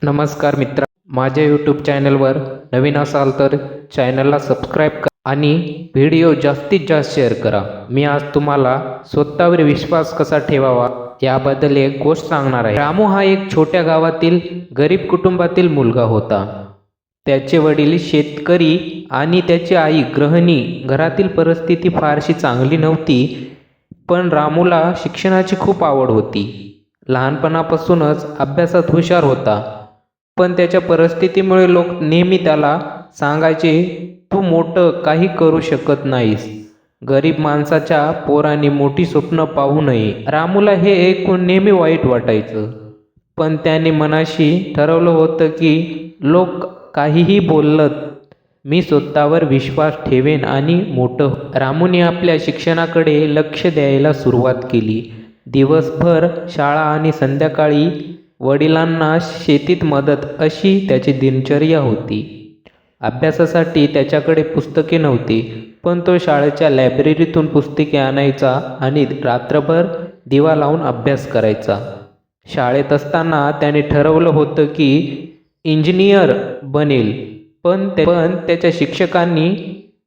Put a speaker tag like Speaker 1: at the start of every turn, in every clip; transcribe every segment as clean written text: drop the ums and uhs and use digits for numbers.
Speaker 1: नमस्कार मित्रा, माझ्या यूट्यूब चॅनलवर नवीन असाल तर चॅनलला सबस्क्राईब करा आणि व्हिडिओ जास्तीत जास्त शेअर करा. मी आज तुम्हाला स्वतःवर विश्वास कसा ठेवावा याबद्दल एक गोष्ट सांगणार आहे. रामू हा एक छोट्या गावातील गरीब कुटुंबातील मुलगा होता. त्याचे वडील शेतकरी आणि त्याची आई गृहिणी. घरातील परिस्थिती फारशी चांगली नव्हती, पण रामूला शिक्षणाची खूप आवड होती. लहानपणापासूनच अभ्यासात हुशार होता, पण त्याच्या परिस्थितीमुळे लोक नेहमी त्याला सांगायचे, तू मोठं काही करू शकत नाहीस. गरीब माणसाच्या पोरांनी मोठी स्वप्न पाहू नये. रामूला हे ऐकून नेहमी वाईट वाटायचं, पण त्याने मनाशी ठरवलं होतं की लोक काहीही बोलत, मी स्वतःवर विश्वास ठेवेन आणि मोठं. रामूने आपल्या शिक्षणाकडे लक्ष द्यायला सुरुवात केली. दिवसभर शाळा आणि संध्याकाळी वडिलांना शेतीत मदत अशी त्याची दिनचर्या होती. अभ्यासासाठी त्याच्याकडे पुस्तके नव्हती, पण तो शाळेच्या लायब्ररीतून पुस्तके आणायचा आणि रात्रभर दिवा लावून अभ्यास करायचा. शाळेत असताना त्याने ठरवलं होतं की इंजिनियर बनेल, पण त्याच्या शिक्षकांनी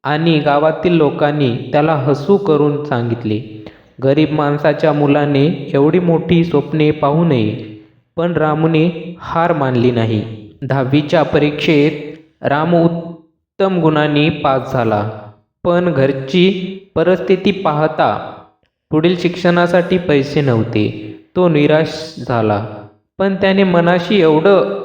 Speaker 1: आणि गावातील लोकांनी त्याला हसू करून सांगितले, गरीब माणसाच्या मुलाने एवढी मोठी स्वप्ने पाहू नये. पण रामूने हार मानली नाही. 10वीच्या परीक्षेत रामू उत्तम गुणांनी पास झाला, पण घरची परिस्थिती पाहता पुढील शिक्षणासाठी पैसे नव्हते. तो निराश झाला, पण त्याने मनाशी एवढं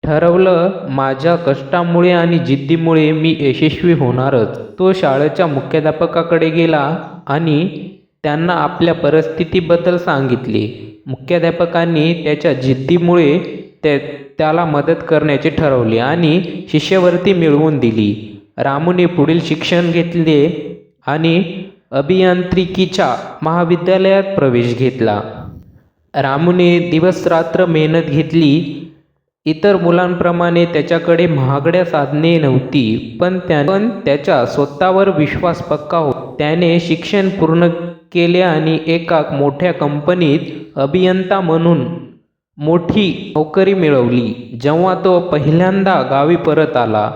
Speaker 1: ठरवलं, माझ्या कष्टामुळे आणि जिद्दीमुळे मी यशस्वी होणारच. तो शाळेच्या मुख्याध्यापकाकडे गेला आणि त्यांना आपल्या परिस्थितीबद्दल सांगितले. मुख्याध्यापकांनी त्याच्या जिद्दीमुळे त्याला मदत करण्याचे ठरवले आणि शिष्यवृत्ती मिळवून दिली. रामूने पुढील शिक्षण घेतले आणि अभियांत्रिकीच्या महाविद्यालयात प्रवेश घेतला. रामूने दिवसरात्र मेहनत घेतली. इतर मुलांप्रमाणे त्याच्याकडे महागड्या साधने नव्हती, पण त्याच्या स्वतःवर विश्वास पक्का होता. त्याने शिक्षण पूर्ण केले आणि एका मोठ्या कंपनीत अभियंता म्हणून मोठी नोकरी मिळवली. जेव्हा तो पहिल्यांदा गावी परत आला,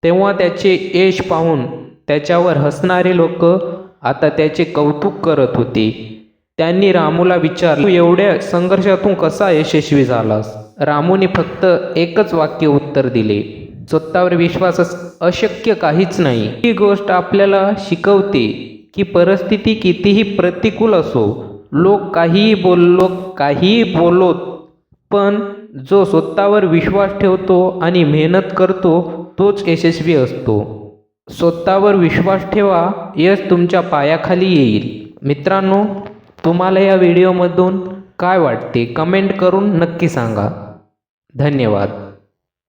Speaker 1: तेव्हा त्याचे यश पाहून त्याच्यावर हसणारे लोक आता त्याचे कौतुक करत होते. त्यांनी रामूला विचारले, तू एवढ्या संघर्षातून कसा यशस्वी झालास? रामूने फक्त एकच वाक्य उत्तर दिले, स्वतःवर विश्वास अशक्य काहीच नाही. ही गोष्ट आपल्याला शिकवते की परिस्थिती कितीही प्रतिकूल असो, लोक काहीही बोलोत, पण जो स्वतःवर विश्वास ठेवतो आणि मेहनत करतो तोच यशस्वी असतो. स्वतःवर विश्वास ठेवा, यश तुमच्या पायाखाली येईल. मित्रांनो, तुम्हाला या व्हिडिओमधून काय वाटते कमेंट करून नक्की सांगा. धन्यवाद.